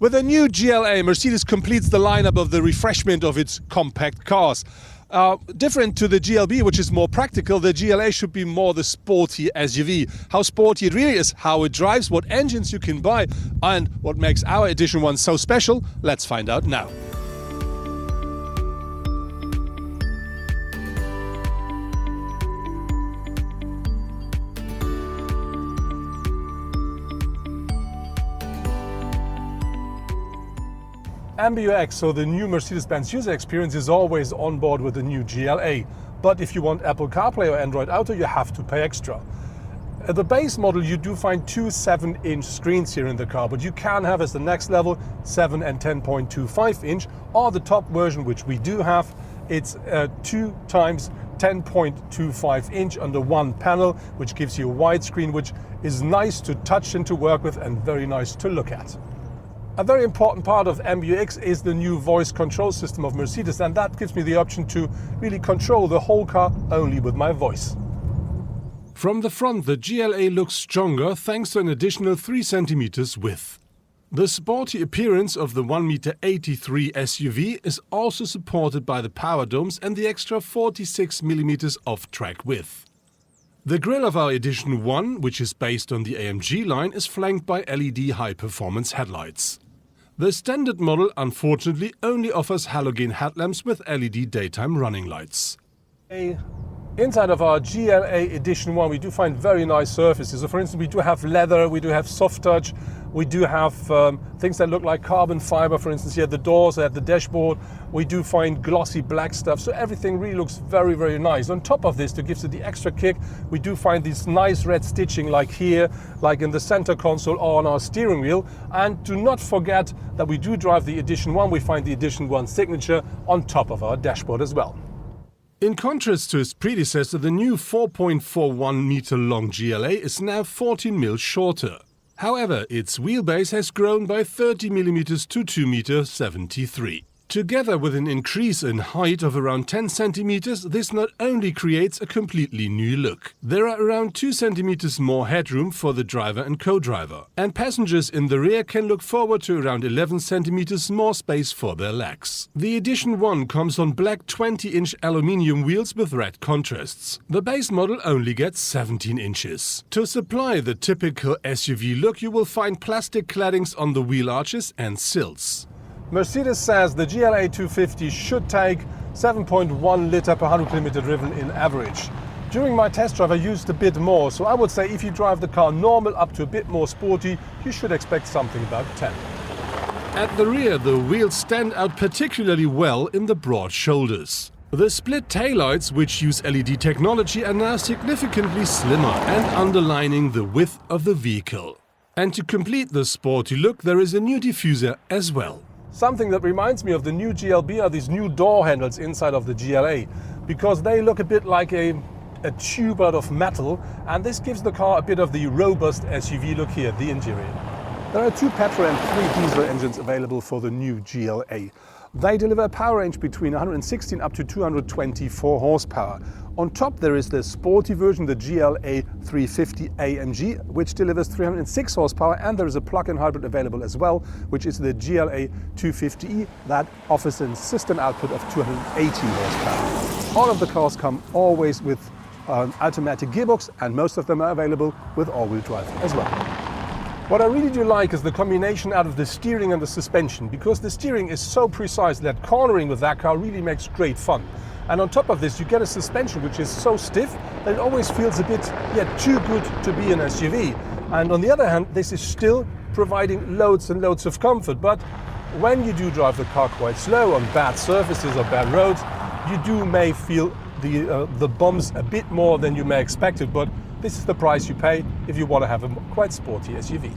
With the new GLA, Mercedes completes the lineup of the refreshment of its compact cars. Different to the GLB, which is more practical, the GLA should be more the sporty SUV. How sporty it really is, how it drives, what engines you can buy, and what makes our Edition 1 so special, let's find out now. MBUX, so the new Mercedes Benz user experience, is always on board with the new GLA. But if you want Apple CarPlay or Android Auto, you have to pay extra. At the base model, you do find two 7-inch screens here in the car, but you can have as the next level 7 and 10.25-inch, or the top version, which we do have, it's 2 times 10.25-inch under one panel, which gives you a widescreen, which is nice to touch and to work with and very nice to look at. A very important part of MBUX is the new voice control system of Mercedes, and that gives me the option to really control the whole car only with my voice. From the front, the GLA looks stronger thanks to an additional 3 centimeters width. The sporty appearance of the 1.83 m SUV is also supported by the power domes and the extra 46 mm off-track width. The grille of our Edition 1, which is based on the AMG line, is flanked by LED high-performance headlights. The standard model, unfortunately, only offers halogen headlamps with LED daytime running lights. Inside of our GLA Edition 1, we do find very nice surfaces. So for instance, we do have leather, we do have soft touch, we do have things that look like carbon fiber, for instance, here at the doors, at the dashboard. We do find glossy black stuff, so everything really looks very, very nice. On top of this, to give it the extra kick, we do find this nice red stitching like here, like in the center console or on our steering wheel. And do not forget that we do drive the Edition 1, we find the Edition 1 signature on top of our dashboard as well. In contrast to its predecessor, the new 4.41 meter long GLA is now 14 mm shorter. However, its wheelbase has grown by 30 mm to 2.73 m. Together with an increase in height of around 10 cm, this not only creates a completely new look. There are around 2 cm more headroom for the driver and co-driver, and passengers in the rear can look forward to around 11 cm more space for their legs. The Edition 1 comes on black 20-inch aluminium wheels with red contrasts. The base model only gets 17 inches. To supply the typical SUV look, you will find plastic claddings on the wheel arches and sills. Mercedes says the GLA 250 should take 7.1 litre per 100 km driven in average. During my test drive I used a bit more, so I would say if you drive the car normal up to a bit more sporty, you should expect something about 10. At the rear, the wheels stand out particularly well in the broad shoulders. The split taillights, which use LED technology, are now significantly slimmer and underlining the width of the vehicle. And to complete the sporty look, there is a new diffuser as well. Something that reminds me of the new GLB are these new door handles inside of the GLA, because they look a bit like a tube out of metal, and this gives the car a bit of the robust SUV look here, the interior. There are 2 petrol and 3 diesel engines available for the new GLA. They deliver a power range between 116 up to 224 horsepower. On top there is the sporty version, the GLA 350 AMG, which delivers 306 horsepower, and there is a plug-in hybrid available as well, which is the GLA 250e that offers a system output of 280 horsepower. All of the cars come always with an automatic gearbox, and most of them are available with all-wheel drive as well. What I really do like is the combination out of the steering and the suspension, because the steering is so precise that cornering with that car really makes great fun. And on top of this, you get a suspension which is so stiff that it always feels a bit too good to be an SUV. And on the other hand, this is still providing loads and loads of comfort. But when you do drive the car quite slow on bad surfaces or bad roads, you may feel the bumps a bit more than you may expect it. But this is the price you pay if you want to have a quite sporty SUV.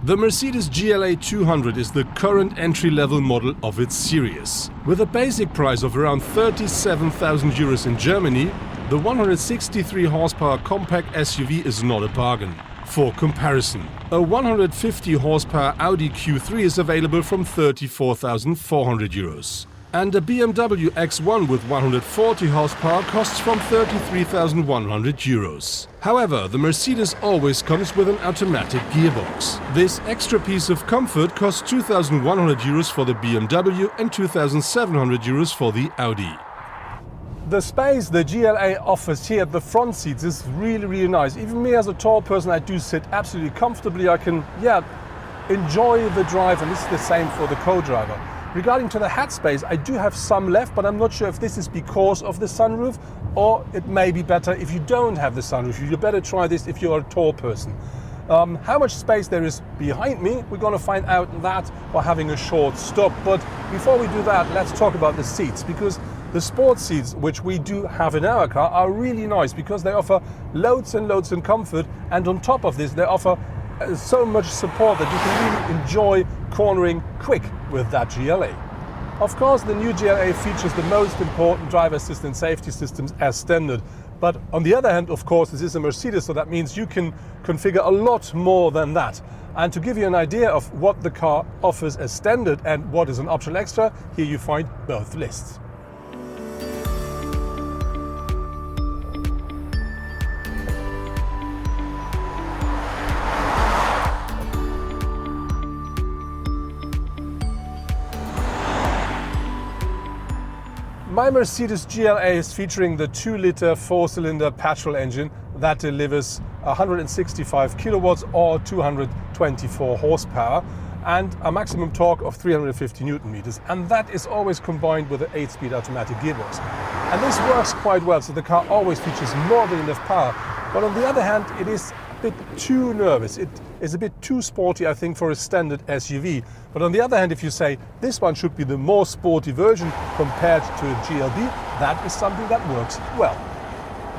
The Mercedes GLA 200 is the current entry-level model of its series. With a basic price of around 37,000 euros in Germany, the 163 horsepower compact SUV is not a bargain. For comparison, a 150 horsepower Audi Q3 is available from 34,400 euros. And a BMW X1 with 140 horsepower costs from 33,100 euros. However, the Mercedes always comes with an automatic gearbox. This extra piece of comfort costs 2,100 euros for the BMW and 2,700 euros for the Audi. The space the GLA offers here at the front seats is really nice. Even me as a tall person, I do sit absolutely comfortably. I can, enjoy the drive, and this is the same for the co-driver. Regarding to the hat space, I do have some left, but I'm not sure if this is because of the sunroof, or it may be better if you don't have the sunroof. You better try this if you're a tall person. How much space there is behind me, we're going to find out that while having a short stop. But before we do that, let's talk about the seats, because the sports seats, which we do have in our car, are really nice because they offer loads and loads of comfort, and on top of this they offer so much support that you can really enjoy cornering quick with that GLA. Of course, the new GLA features the most important driver assistance safety systems as standard. But on the other hand, of course, this is a Mercedes, so that means you can configure a lot more than that. And to give you an idea of what the car offers as standard and what is an optional extra, here you find both lists. My Mercedes GLA is featuring the 2-litre 4-cylinder petrol engine that delivers 165 kilowatts or 224 horsepower and a maximum torque of 350 Newton meters. And that is always combined with an 8-speed automatic gearbox. And this works quite well, so the car always features more than enough power. But on the other hand, it is a bit too nervous. It is a bit too sporty, I think, for a standard SUV. But on the other hand, if you say this one should be the more sporty version compared to a GLB, that is something that works well.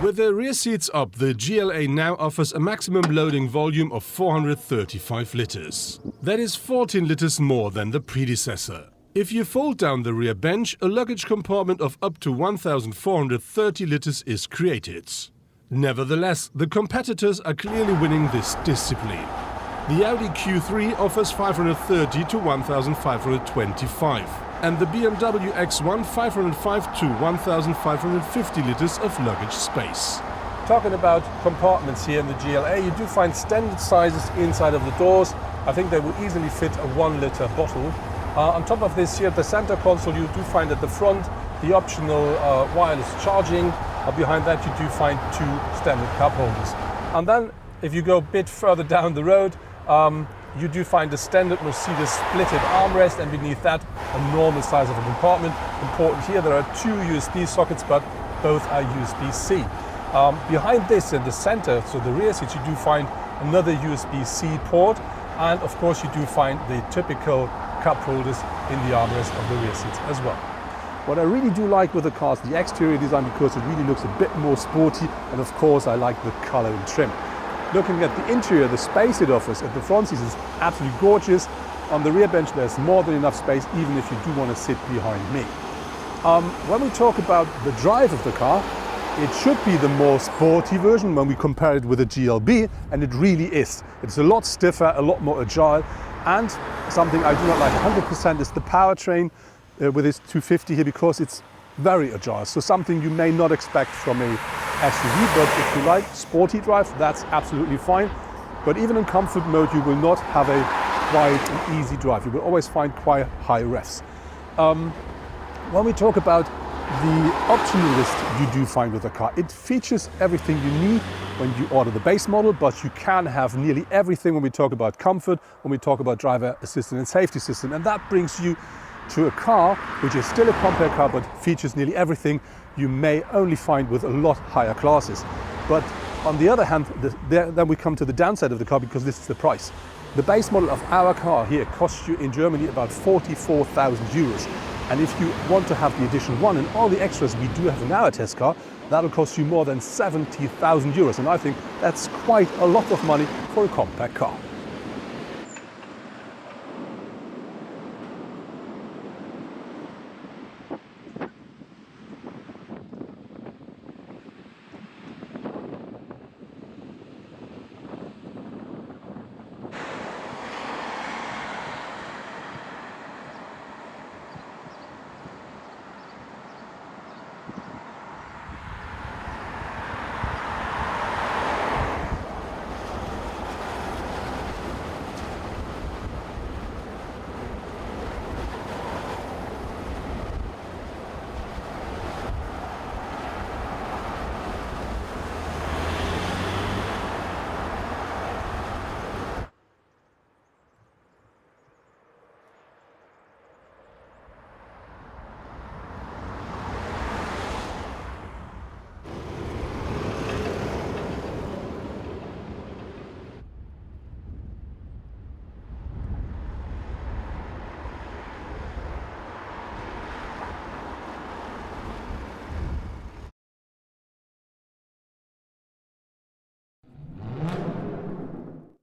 With the rear seats up, the GLA now offers a maximum loading volume of 435 litres. That is 14 litres more than the predecessor. If you fold down the rear bench, a luggage compartment of up to 1,430 litres is created. Nevertheless, the competitors are clearly winning this discipline. The Audi Q3 offers 530 to 1,525, and the BMW X1 505 to 1,550 litres of luggage space. Talking about compartments here in the GLA, you do find standard sizes inside of the doors. I think they will easily fit a 1-litre bottle. On top of this, here at the center console, you do find at the front the optional wireless charging. Behind that, you do find 2 standard cup holders. And then, if you go a bit further down the road, you do find a standard Mercedes splitted armrest, and beneath that, a normal size of a compartment. Important here, there are 2 USB sockets, but both are USB-C. Behind this, in the center, so the rear seats, you do find another USB-C port, and of course, you do find the typical cup holders in the armrest of the rear seats as well. What I really do like with the car is the exterior design, because it really looks a bit more sporty, and of course I like the color and trim. Looking at the interior, the space it offers at the front seats is absolutely gorgeous. On the rear bench there's more than enough space, even if you do want to sit behind me. When we talk about the drive of the car, it should be the more sporty version when we compare it with a GLB, and it really is. It's a lot stiffer, a lot more agile, and something I do not like 100% is the powertrain with its 250 here, because it's very agile. So something you may not expect from a SUV, but if you like sporty drive, that's absolutely fine. But even in comfort mode, you will not have a quiet and easy drive. You will always find quite high revs. When we talk about the optional list you do find with the car, it features everything you need when you order the base model, but you can have nearly everything when we talk about comfort, when we talk about driver assistance and safety system. And that brings you to a car which is still a compact car, but features nearly everything you may only find with a lot higher classes. But on the other hand, then we come to the downside of the car, because this is the price. The base model of our car here costs you in Germany about 44,000 euros. And if you want to have the Edition 1 and all the extras we do have in our test car, that'll cost you more than 70,000 euros. And I think that's quite a lot of money for a compact car.